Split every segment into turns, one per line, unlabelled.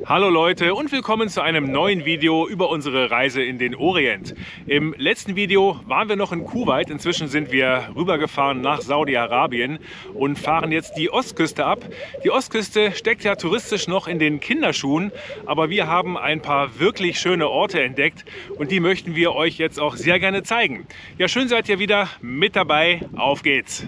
Hallo Leute und willkommen zu einem neuen Video über unsere Reise in den Orient. Im letzten Video waren wir noch in Kuwait, inzwischen sind wir rübergefahren nach Saudi-Arabien und fahren jetzt die Ostküste ab. Die Ostküste steckt ja touristisch noch in den Kinderschuhen, aber wir haben ein paar wirklich schöne Orte entdeckt und die möchten wir euch jetzt auch sehr gerne zeigen. Ja, schön seid ihr wieder mit dabei, auf geht's!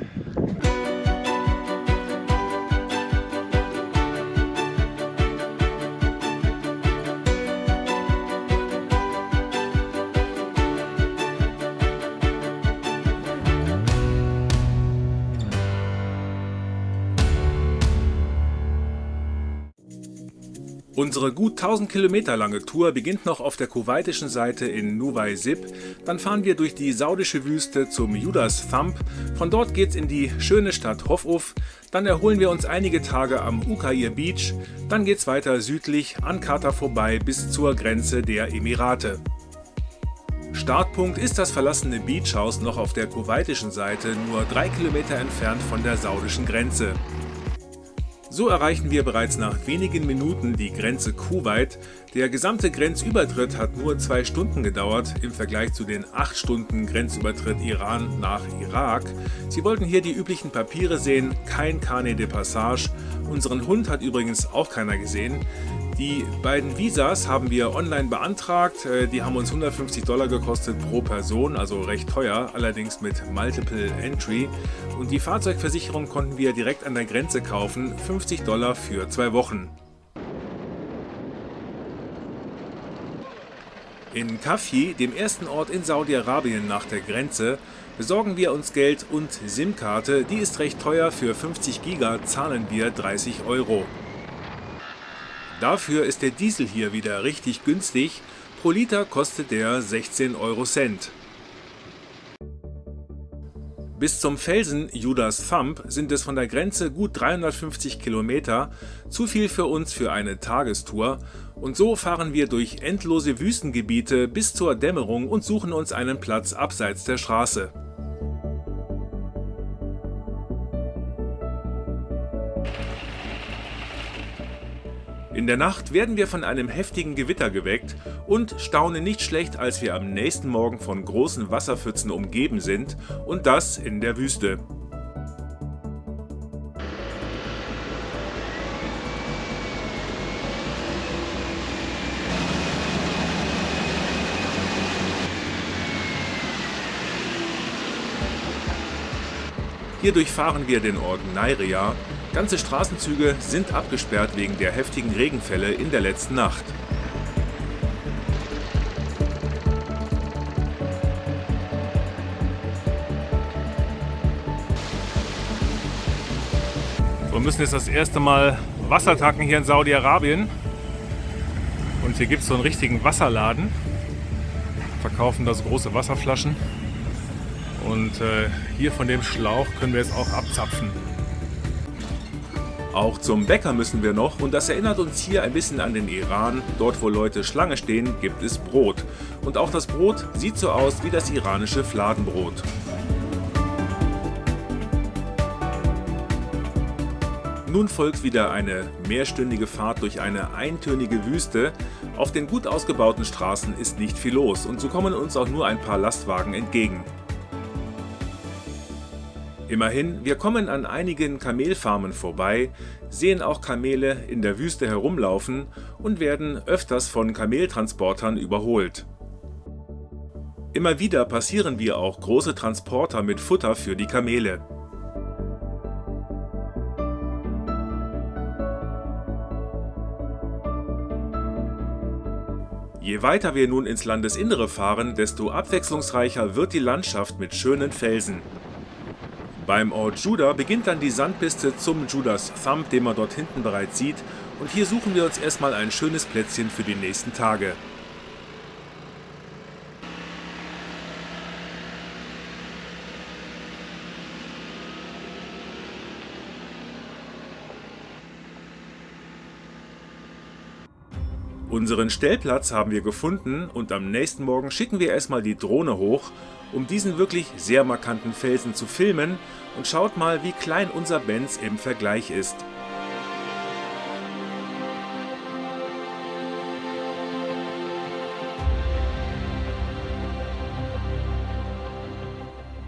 Unsere gut 1000 Kilometer lange Tour beginnt noch auf der kuwaitischen Seite in Nuvai Zib. Dann fahren wir durch die saudische Wüste zum Judas Thumb. Von dort geht's in die schöne Stadt Hofuf. Dann erholen wir uns einige Tage am Uqayr Beach. Dann geht's weiter südlich an Qatar vorbei bis zur Grenze der Emirate. Startpunkt ist das verlassene Beachhaus noch auf der kuwaitischen Seite, nur 3 Kilometer entfernt von der saudischen Grenze. So erreichen wir bereits nach wenigen Minuten die Grenze Kuwait. Der gesamte Grenzübertritt hat nur 2 Stunden gedauert, im Vergleich zu den 8 Stunden Grenzübertritt Iran nach Irak. Sie wollten hier die üblichen Papiere sehen, kein Carnet de Passage. Unseren Hund hat übrigens auch keiner gesehen. Die beiden Visas haben wir online beantragt, die haben uns $150 gekostet pro Person, also recht teuer, allerdings mit Multiple Entry. Und die Fahrzeugversicherung konnten wir direkt an der Grenze kaufen, $50 für 2 Wochen. In Kafji, dem ersten Ort in Saudi-Arabien nach der Grenze, besorgen wir uns Geld und SIM-Karte, die ist recht teuer, für 50 Giga zahlen wir 30 €. Dafür ist der Diesel hier wieder richtig günstig, pro Liter kostet der 16 Cent. Bis zum Felsen Judas Thumb sind es von der Grenze gut 350 Kilometer, zu viel für uns für eine Tagestour, und so fahren wir durch endlose Wüstengebiete bis zur Dämmerung und suchen uns einen Platz abseits der Straße. In der Nacht werden wir von einem heftigen Gewitter geweckt und staunen nicht schlecht, als wir am nächsten Morgen von großen Wasserpfützen umgeben sind, und das in der Wüste. Hier durchfahren wir den Ort Nairia. Ganze Straßenzüge sind abgesperrt wegen der heftigen Regenfälle in der letzten Nacht. Wir müssen jetzt das erste Mal Wasser tanken hier in Saudi-Arabien. Und hier gibt es so einen richtigen Wasserladen. Verkaufen da so große Wasserflaschen. Und hier von dem Schlauch können wir jetzt auch abzapfen. Auch zum Bäcker müssen wir noch, und das erinnert uns hier ein bisschen an den Iran. Dort, wo Leute Schlange stehen, gibt es Brot. Und auch das Brot sieht so aus wie das iranische Fladenbrot. Nun folgt wieder eine mehrstündige Fahrt durch eine eintönige Wüste. Auf den gut ausgebauten Straßen ist nicht viel los, und so kommen uns auch nur ein paar Lastwagen entgegen. Immerhin, wir kommen an einigen Kamelfarmen vorbei, sehen auch Kamele in der Wüste herumlaufen und werden öfters von Kameltransportern überholt. Immer wieder passieren wir auch große Transporter mit Futter für die Kamele. Je weiter wir nun ins Landesinnere fahren, desto abwechslungsreicher wird die Landschaft mit schönen Felsen. Beim Ort Juda beginnt dann die Sandpiste zum Judas Thumb, den man dort hinten bereits sieht, und hier suchen wir uns erstmal ein schönes Plätzchen für die nächsten Tage. Unseren Stellplatz haben wir gefunden und am nächsten Morgen schicken wir erstmal die Drohne hoch, um diesen wirklich sehr markanten Felsen zu filmen, und schaut mal, wie klein unser Benz im Vergleich ist.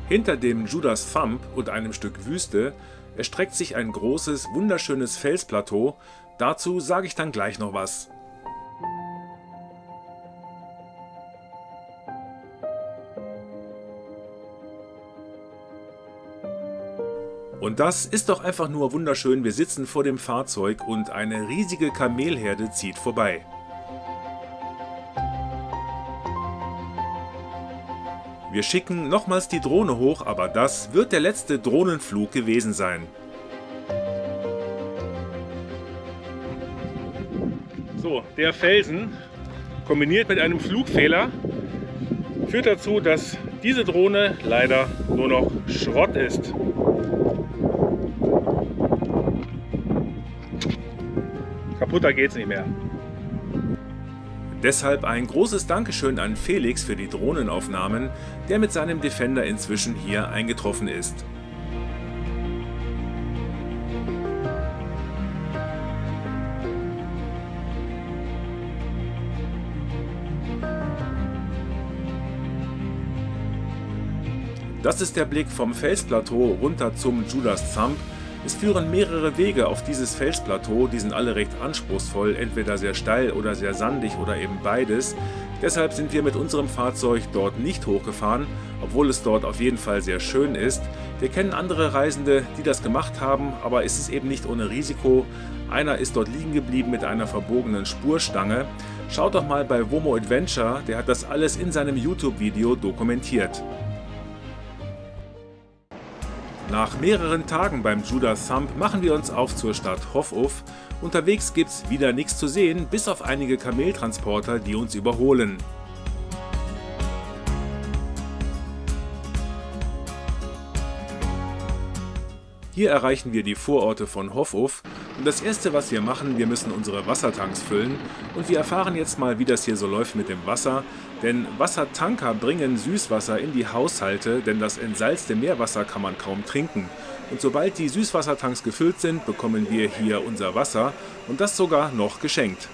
Hinter dem Judas Thumb und einem Stück Wüste erstreckt sich ein großes, wunderschönes Felsplateau. Dazu sage ich dann gleich noch was. Und das ist doch einfach nur wunderschön. Wir sitzen vor dem Fahrzeug und eine riesige Kamelherde zieht vorbei. Wir schicken nochmals die Drohne hoch, aber das wird der letzte Drohnenflug gewesen sein. So, der Felsen kombiniert mit einem Flugfehler führt dazu, dass diese Drohne leider nur noch Schrott ist. Kaputter geht's nicht mehr. Deshalb ein großes Dankeschön an Felix für die Drohnenaufnahmen, der mit seinem Defender inzwischen hier eingetroffen ist. Das ist der Blick vom Felsplateau runter zum Judas Thumb. Es führen mehrere Wege auf dieses Felsplateau, die sind alle recht anspruchsvoll, entweder sehr steil oder sehr sandig oder eben beides. Deshalb sind wir mit unserem Fahrzeug dort nicht hochgefahren, obwohl es dort auf jeden Fall sehr schön ist. Wir kennen andere Reisende, die das gemacht haben, aber es ist eben nicht ohne Risiko. Einer ist dort liegen geblieben mit einer verbogenen Spurstange. Schaut doch mal bei Womo Adventure, der hat das alles in seinem YouTube-Video dokumentiert. Nach mehreren Tagen beim Judas Thumb machen wir uns auf zur Stadt Hof. Unterwegs gibt's wieder nichts zu sehen, bis auf einige Kameltransporter, die uns überholen. Hier erreichen wir die Vororte von Hof und das erste, was wir machen, wir müssen unsere Wassertanks füllen und wir erfahren jetzt mal, wie das hier so läuft mit dem Wasser, denn Wassertanker bringen Süßwasser in die Haushalte, denn das entsalzte Meerwasser kann man kaum trinken. Und sobald die Süßwassertanks gefüllt sind, bekommen wir hier unser Wasser und das sogar noch geschenkt.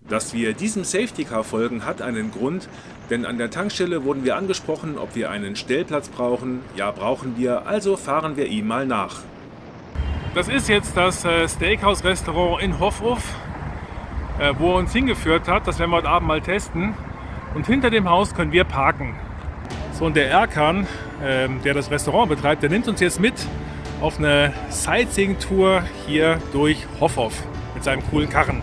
Dass wir diesem Safety Car folgen, hat einen Grund, denn an der Tankstelle wurden wir angesprochen, ob wir einen Stellplatz brauchen. Ja, brauchen wir, also fahren wir ihm mal nach. Das ist jetzt das Steakhouse-Restaurant in Hof, wo er uns hingeführt hat. Das werden wir heute Abend mal testen. Und hinter dem Haus können wir parken. So, und der Erkan, der das Restaurant betreibt, der nimmt uns jetzt mit auf eine Sightseeing-Tour hier durch Hof mit seinem coolen Karren.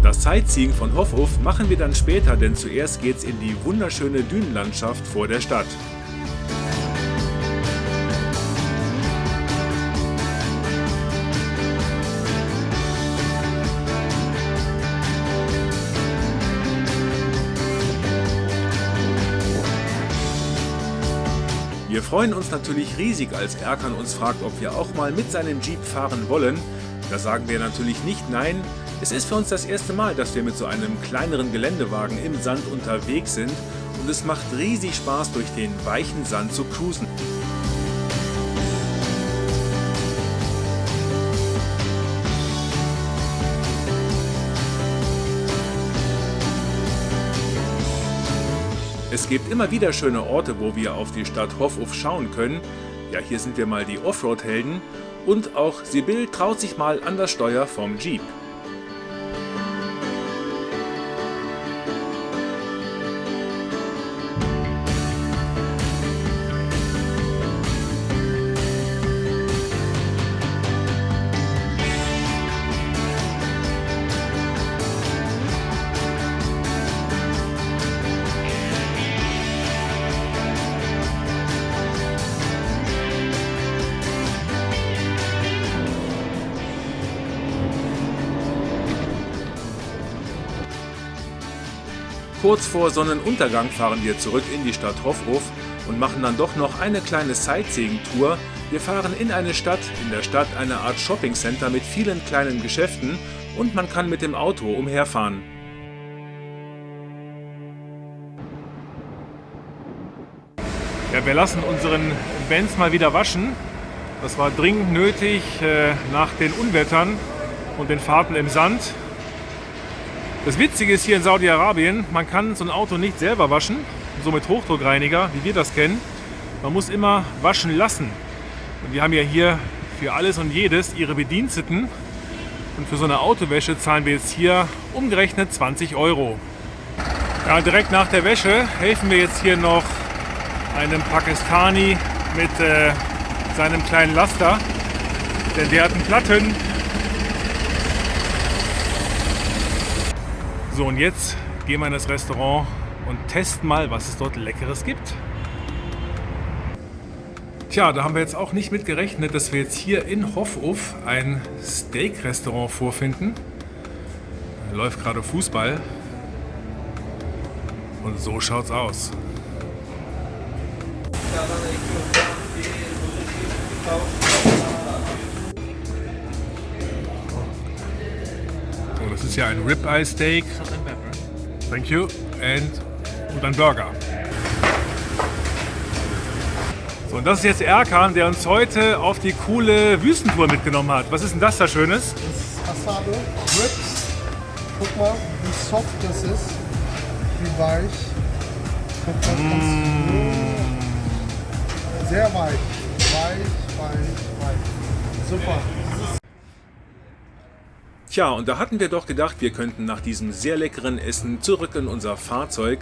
Das Sightseeing von Hof machen wir dann später, denn zuerst geht's in die wunderschöne Dünenlandschaft vor der Stadt. Wir freuen uns natürlich riesig, als Erkan uns fragt, ob wir auch mal mit seinem Jeep fahren wollen. Da sagen wir natürlich nicht nein. Es ist für uns das erste Mal, dass wir mit so einem kleineren Geländewagen im Sand unterwegs sind und es macht riesig Spaß, durch den weichen Sand zu cruisen. Es gibt immer wieder schöne Orte, wo wir auf die Stadt Hof schauen können. Ja, hier sind wir mal die Offroad-Helden und auch Sibyl traut sich mal an das Steuer vom Jeep. Kurz vor Sonnenuntergang fahren wir zurück in die Stadt Hof und machen dann doch noch eine kleine Sightseeing-Tour. Wir fahren in eine Stadt, in der Stadt eine Art Shopping-Center mit vielen kleinen Geschäften und man kann mit dem Auto umherfahren. Ja, wir lassen unseren Benz mal wieder waschen. Das war dringend nötig nach den Unwettern und den Fahrten im Sand. Das Witzige ist hier in Saudi-Arabien, man kann so ein Auto nicht selber waschen, so mit Hochdruckreiniger, wie wir das kennen, man muss immer waschen lassen. Und die haben ja hier für alles und jedes ihre Bediensteten. Und für so eine Autowäsche zahlen wir jetzt hier umgerechnet 20 Euro. Ja, direkt nach der Wäsche helfen wir jetzt hier noch einem Pakistani mit seinem kleinen Laster. Denn der hat einen Platten. So, und jetzt gehen wir in das Restaurant und testen mal, was es dort Leckeres gibt. Tja, da haben wir jetzt auch nicht mit gerechnet, dass wir jetzt hier in Hofuff ein Steak-Restaurant vorfinden. Da läuft gerade Fußball. Und so schaut's aus. So, das ist ja ein Ribeye Steak. Thank you. Und ein Burger. So, und das ist jetzt Erkan, der uns heute auf die coole Wüstentour mitgenommen hat. Was ist denn das da Schönes?
Das ist Asado, Ribs. Guck mal, wie soft das ist. Wie weich. Guck mal, sehr weich. Weich. Super.
Tja, und da hatten wir doch gedacht, wir könnten nach diesem sehr leckeren Essen zurück in unser Fahrzeug.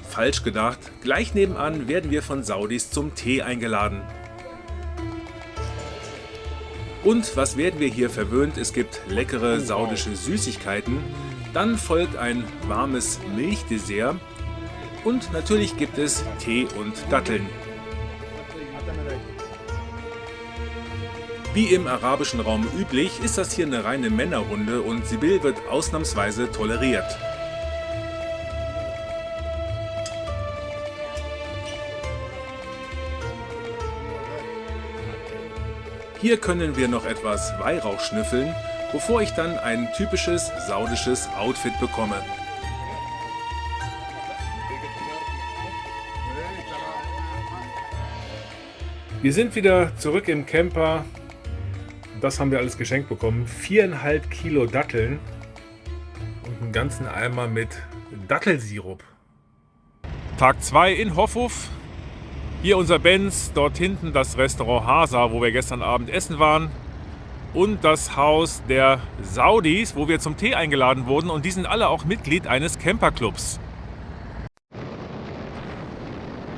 Falsch gedacht, gleich nebenan werden wir von Saudis zum Tee eingeladen. Und was werden wir hier verwöhnt? Es gibt leckere saudische Süßigkeiten, dann folgt ein warmes Milchdessert und natürlich gibt es Tee und Datteln. Wie im arabischen Raum üblich, ist das hier eine reine Männerrunde und Sibyl wird ausnahmsweise toleriert. Hier können wir noch etwas Weihrauch schnüffeln, bevor ich dann ein typisches saudisches Outfit bekomme. Wir sind wieder zurück im Camper. Das haben wir alles geschenkt bekommen. 4,5 Kilo Datteln und einen ganzen Eimer mit Dattelsirup. Tag 2 in Hofuff. Hier unser Benz, dort hinten das Restaurant Hasa, wo wir gestern Abend essen waren. Und das Haus der Saudis, wo wir zum Tee eingeladen wurden. Und die sind alle auch Mitglied eines Camperclubs.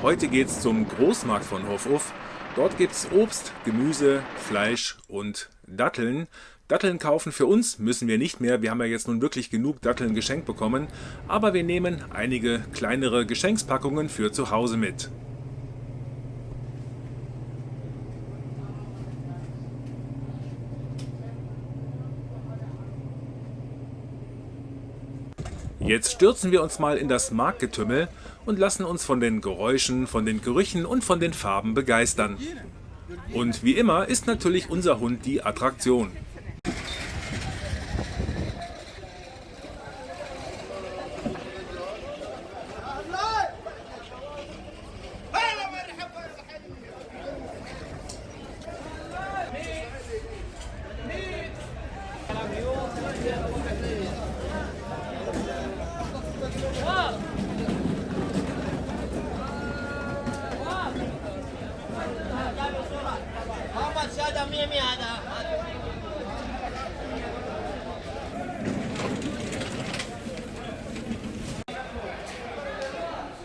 Heute geht's zum Großmarkt von Hofuff. Dort gibt's Obst, Gemüse, Fleisch und Datteln. Datteln kaufen für uns müssen wir nicht mehr. Wir haben ja jetzt nun wirklich genug Datteln geschenkt bekommen. Aber wir nehmen einige kleinere Geschenkspackungen für zu Hause mit. Jetzt stürzen wir uns mal in das Marktgetümmel und lassen uns von den Geräuschen, von den Gerüchen und von den Farben begeistern. Und wie immer ist natürlich unser Hund die Attraktion.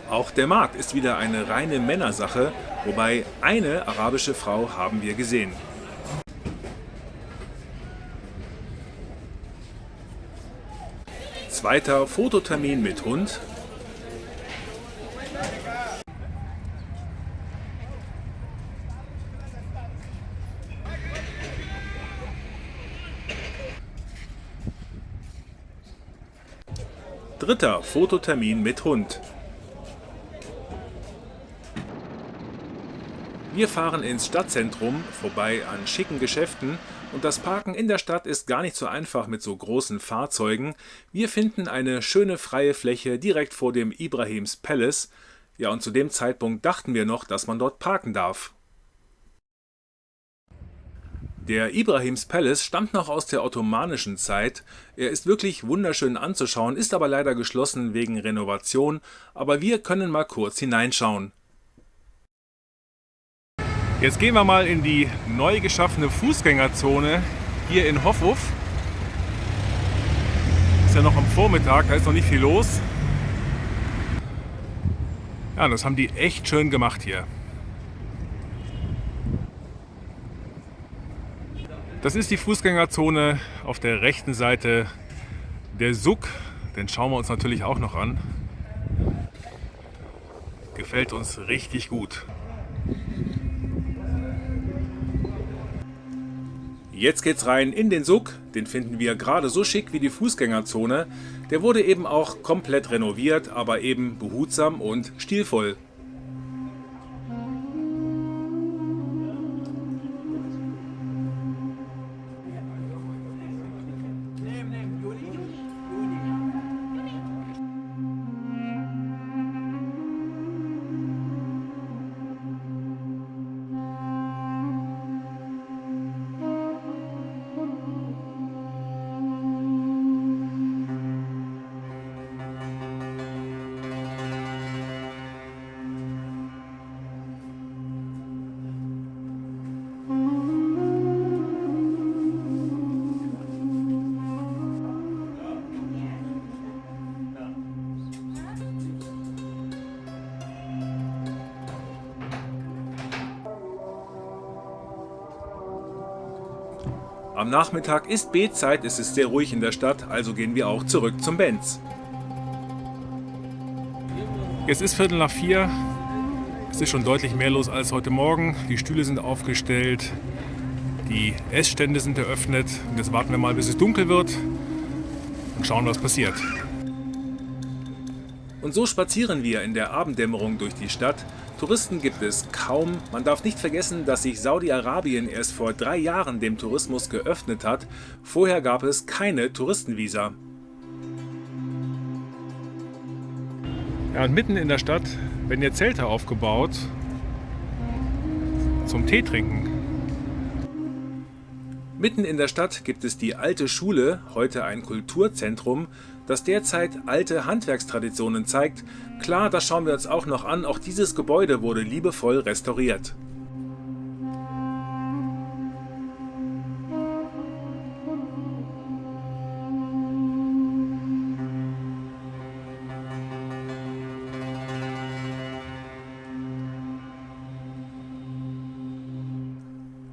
Auch der Markt ist wieder eine reine Männersache, wobei eine arabische Frau haben wir gesehen. Zweiter Fototermin mit Hund. Dritter Fototermin mit Hund. Wir fahren ins Stadtzentrum, vorbei an schicken Geschäften und das Parken in der Stadt ist gar nicht so einfach mit so großen Fahrzeugen. Wir finden eine schöne freie Fläche direkt vor dem Ibrahims Palace. Ja, und zu dem Zeitpunkt dachten wir noch, dass man dort parken darf. Der Ibrahims Palace stammt noch aus der ottomanischen Zeit. Er ist wirklich wunderschön anzuschauen, ist aber leider geschlossen wegen Renovation, aber wir können mal kurz hineinschauen. Jetzt gehen wir mal in die neu geschaffene Fußgängerzone hier in Hoffhof. Ist ja noch am Vormittag, da ist noch nicht viel los. Ja, das haben die echt schön gemacht hier. Das ist die Fußgängerzone auf der rechten Seite der Suk. Den schauen wir uns natürlich auch noch an. Gefällt uns richtig gut. Jetzt geht's rein in den Suk. Den finden wir gerade so schick wie die Fußgängerzone. Der wurde eben auch komplett renoviert, aber eben behutsam und stilvoll. Am Nachmittag ist Betzeit, es ist sehr ruhig in der Stadt, also gehen wir auch zurück zum Benz. Jetzt ist 3:45, es ist schon deutlich mehr los als heute Morgen. Die Stühle sind aufgestellt, die Essstände sind eröffnet und jetzt warten wir mal, bis es dunkel wird und schauen, was passiert. Und so spazieren wir in der Abenddämmerung durch die Stadt. Touristen gibt es kaum. Man darf nicht vergessen, dass sich Saudi-Arabien erst vor 3 Jahren dem Tourismus geöffnet hat. Vorher gab es keine Touristenvisa. Ja, und mitten in der Stadt werden jetzt Zelte aufgebaut zum Tee trinken. Mitten in der Stadt gibt es die Alte Schule, heute ein Kulturzentrum, das derzeit alte Handwerkstraditionen zeigt. Klar, das schauen wir uns auch noch an, auch dieses Gebäude wurde liebevoll restauriert.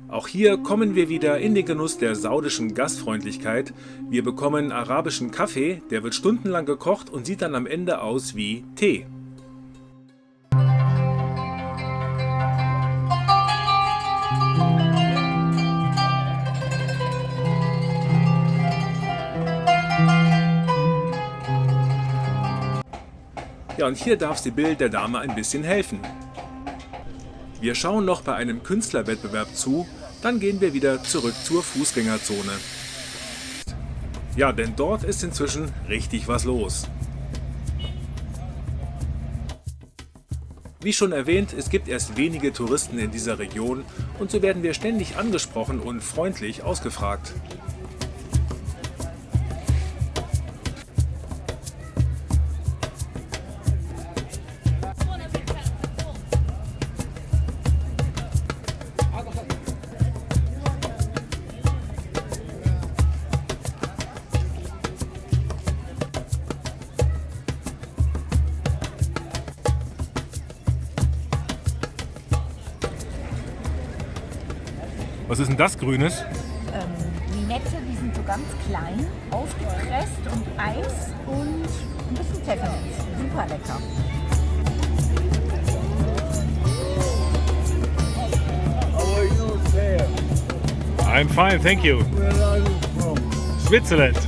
Auch hier kommen wir wieder in den Genuss der saudischen Gastfreundlichkeit. Wir bekommen arabischen Kaffee, der wird stundenlang gekocht und sieht dann am Ende aus wie Tee. Ja, und hier darf Sibyl der Dame ein bisschen helfen. Wir schauen noch bei einem Künstlerwettbewerb zu, dann gehen wir wieder zurück zur Fußgängerzone. Ja, denn dort ist inzwischen richtig was los. Wie schon erwähnt, es gibt erst wenige Touristen in dieser Region und so werden wir ständig angesprochen und freundlich ausgefragt. Was ist denn das Grünes?
Limette, die sind so ganz klein, aufgepresst und Eis und ein bisschen Pfefferminz. Super lecker.
How are you, sir?
I'm fine, thank you.
Where are you from?
Switzerland.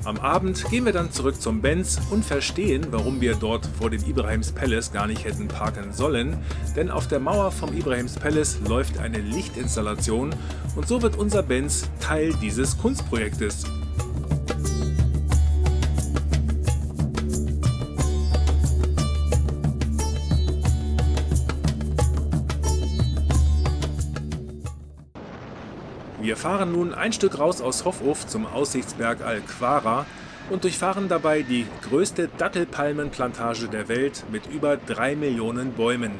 Am Abend gehen wir dann zurück zum Benz und verstehen, warum wir dort vor dem Ibrahims Palace gar nicht hätten parken sollen, denn auf der Mauer vom Ibrahims Palace läuft eine Lichtinstallation und so wird unser Benz Teil dieses Kunstprojektes. Wir fahren nun ein Stück raus aus Hof zum Aussichtsberg Al-Quara und durchfahren dabei die größte Dattelpalmenplantage der Welt mit über 3 Millionen Bäumen.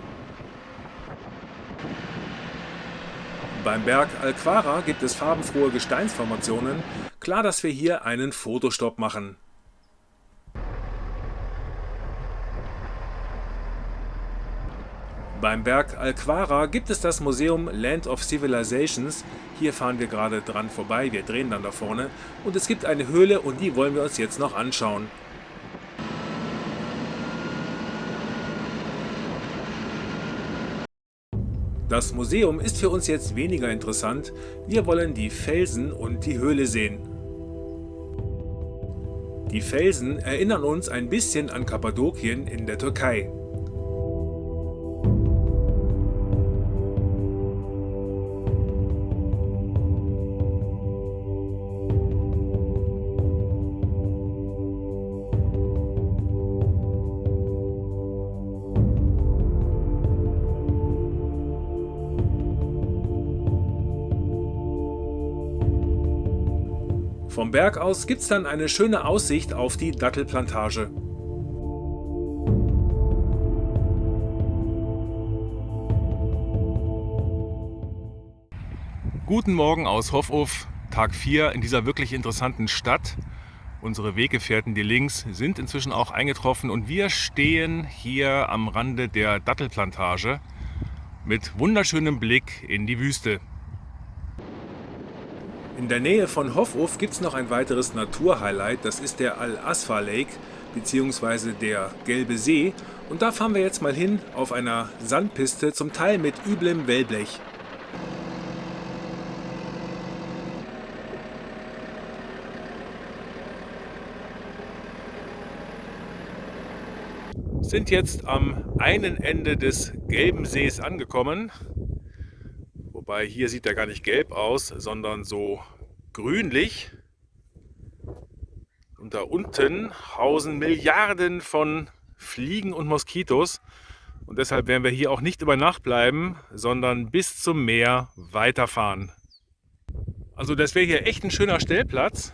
Beim Berg Al-Quara gibt es farbenfrohe Gesteinsformationen. Klar, dass wir hier einen Fotostopp machen. Beim Berg Al-Quara gibt es das Museum Land of Civilizations. Hier fahren wir gerade dran vorbei, wir drehen dann da vorne. Und es gibt eine Höhle und die wollen wir uns jetzt noch anschauen. Das Museum ist für uns jetzt weniger interessant. Wir wollen die Felsen und die Höhle sehen. Die Felsen erinnern uns ein bisschen an Kappadokien in der Türkei. Vom Berg aus gibt's dann eine schöne Aussicht auf die Dattelplantage. Guten Morgen aus Hof, Tag 4 in dieser wirklich interessanten Stadt. Unsere Weggefährten, die links, sind inzwischen auch eingetroffen und wir stehen hier am Rande der Dattelplantage mit wunderschönem Blick in die Wüste. In der Nähe von Hof gibt es noch ein weiteres Naturhighlight, das ist der Al-Asfa Lake bzw. der Gelbe See. Und da fahren wir jetzt mal hin auf einer Sandpiste, zum Teil mit üblem Wellblech. Sind jetzt am einen Ende des Gelben Sees angekommen. Wobei hier sieht er gar nicht gelb aus, sondern so grünlich. Und da unten hausen Milliarden von Fliegen und Moskitos. Und deshalb werden wir hier auch nicht über Nacht bleiben, sondern bis zum Meer weiterfahren. Also das wäre hier echt ein schöner Stellplatz.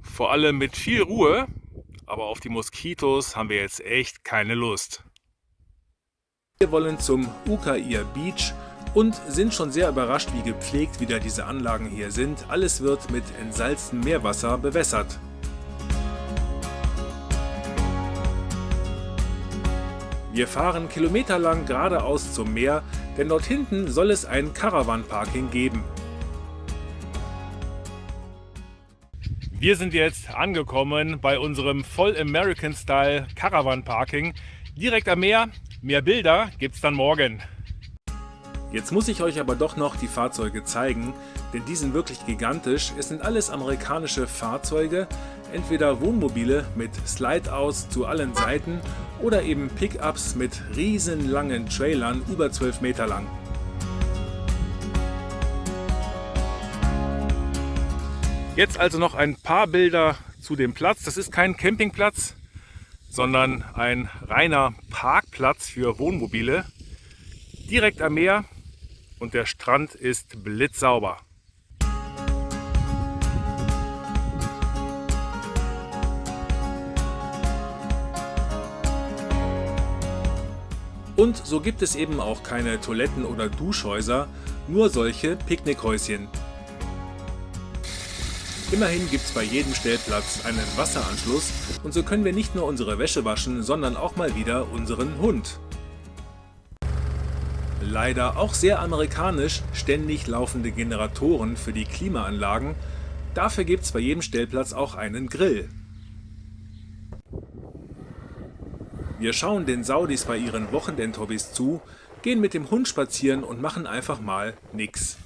Vor allem mit viel Ruhe. Aber auf die Moskitos haben wir jetzt echt keine Lust. Wir wollen zum Ukair Beach und sind schon sehr überrascht, wie gepflegt wieder diese Anlagen hier sind. Alles wird mit entsalztem Meerwasser bewässert. Wir fahren kilometerlang geradeaus zum Meer, denn dort hinten soll es ein Caravan-Parking geben. Wir sind jetzt angekommen bei unserem voll American-Style Caravan-Parking direkt am Meer. Mehr Bilder gibt's dann morgen. Jetzt muss ich euch aber doch noch die Fahrzeuge zeigen, denn die sind wirklich gigantisch. Es sind alles amerikanische Fahrzeuge, entweder Wohnmobile mit Slide-Outs zu allen Seiten oder eben Pickups mit riesenlangen Trailern, über 12 Meter lang. Jetzt also noch ein paar Bilder zu dem Platz. Das ist kein Campingplatz, sondern ein reiner Parkplatz für Wohnmobile. Direkt am Meer und der Strand ist blitzsauber. Und so gibt es eben auch keine Toiletten oder Duschhäuser, nur solche Picknickhäuschen. Immerhin gibt es bei jedem Stellplatz einen Wasseranschluss und so können wir nicht nur unsere Wäsche waschen, sondern auch mal wieder unseren Hund. Leider auch sehr amerikanisch, ständig laufende Generatoren für die Klimaanlagen. Dafür gibt es bei jedem Stellplatz auch einen Grill. Wir schauen den Saudis bei ihren Wochenendhobbys zu, gehen mit dem Hund spazieren und machen einfach mal nix.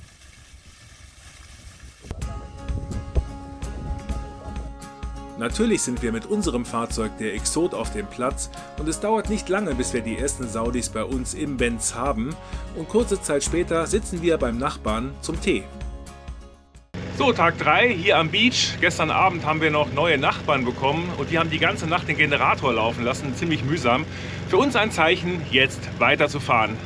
Natürlich sind wir mit unserem Fahrzeug der Exot auf dem Platz und es dauert nicht lange, bis wir die ersten Saudis bei uns im Benz haben und kurze Zeit später sitzen wir beim Nachbarn zum Tee. So, Tag 3 hier am Beach. Gestern Abend haben wir noch neue Nachbarn bekommen und die haben die ganze Nacht den Generator laufen lassen, ziemlich mühsam. Für uns ein Zeichen, jetzt weiterzufahren.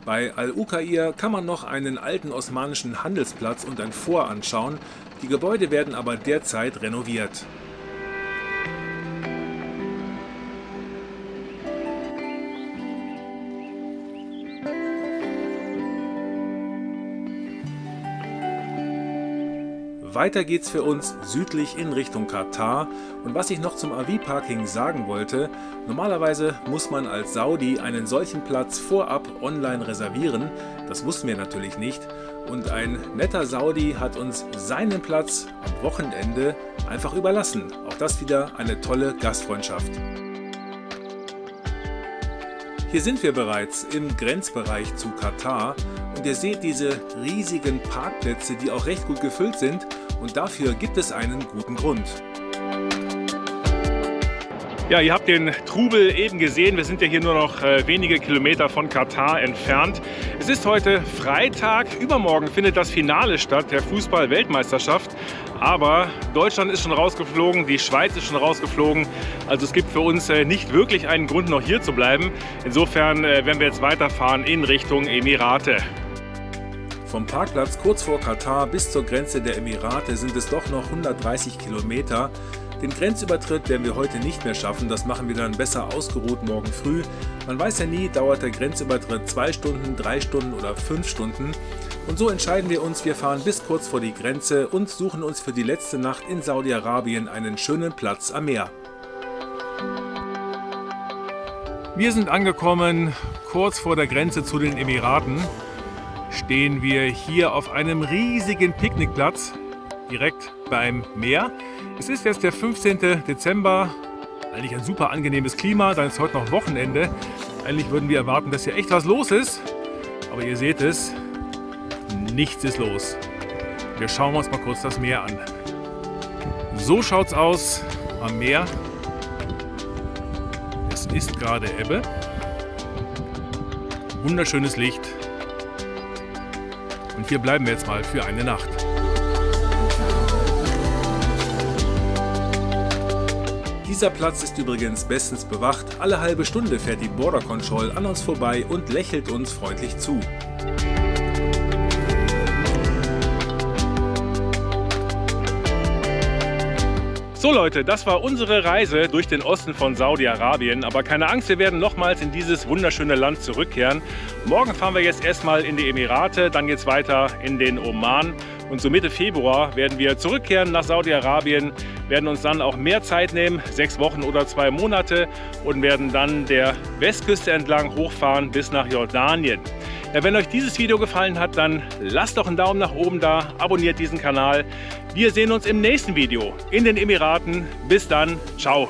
Bei Al-Ukair kann man noch einen alten osmanischen Handelsplatz und ein Fort anschauen. Die Gebäude werden aber derzeit renoviert. Weiter geht's für uns südlich in Richtung Katar. Und was ich noch zum RV-Parking sagen wollte, normalerweise muss man als Saudi einen solchen Platz vorab online reservieren. Das wussten wir natürlich nicht. Und ein netter Saudi hat uns seinen Platz am Wochenende einfach überlassen. Auch das wieder eine tolle Gastfreundschaft. Hier sind wir bereits im Grenzbereich zu Katar und ihr seht diese riesigen Parkplätze, die auch recht gut gefüllt sind, und dafür gibt es einen guten Grund. Ja, ihr habt den Trubel eben gesehen. Wir sind ja hier nur noch wenige Kilometer von Katar entfernt. Es ist heute Freitag. Übermorgen findet das Finale statt der Fußball-Weltmeisterschaft. Aber Deutschland ist schon rausgeflogen, die Schweiz ist schon rausgeflogen. Also es gibt für uns nicht wirklich einen Grund, noch hier zu bleiben. Insofern werden wir jetzt weiterfahren in Richtung Emirate. Vom Parkplatz kurz vor Katar bis zur Grenze der Emirate sind es doch noch 130 Kilometer. Den Grenzübertritt werden wir heute nicht mehr schaffen, das machen wir dann besser ausgeruht morgen früh. Man weiß ja nie, dauert der Grenzübertritt 2 Stunden, 3 Stunden oder 5 Stunden. Und so entscheiden wir uns, wir fahren bis kurz vor die Grenze und suchen uns für die letzte Nacht in Saudi-Arabien einen schönen Platz am Meer. Wir sind angekommen kurz vor der Grenze zu den Emiraten. Stehen wir hier auf einem riesigen Picknickplatz direkt beim Meer. Es ist jetzt der 15. Dezember, eigentlich ein super angenehmes Klima, dann ist heute noch Wochenende. Eigentlich würden wir erwarten, dass hier echt was los ist, aber ihr seht es, nichts ist los. Wir schauen uns mal kurz das Meer an. So schaut's aus am Meer. Es ist gerade Ebbe. Wunderschönes Licht. Und hier bleiben wir jetzt mal für eine Nacht. Dieser Platz ist übrigens bestens bewacht. Alle halbe Stunde fährt die Border Control an uns vorbei und lächelt uns freundlich zu. So Leute, das war unsere Reise durch den Osten von Saudi-Arabien. Aber keine Angst, wir werden nochmals in dieses wunderschöne Land zurückkehren. Morgen fahren wir jetzt erstmal in die Emirate, dann geht es weiter in den Oman. Und so Mitte Februar werden wir zurückkehren nach Saudi-Arabien, werden uns dann auch mehr Zeit nehmen, 6 Wochen oder 2 Monate, und werden dann der Westküste entlang hochfahren bis nach Jordanien. Ja, wenn euch dieses Video gefallen hat, dann lasst doch einen Daumen nach oben da, abonniert diesen Kanal. Wir sehen uns im nächsten Video in den Emiraten. Bis dann, ciao.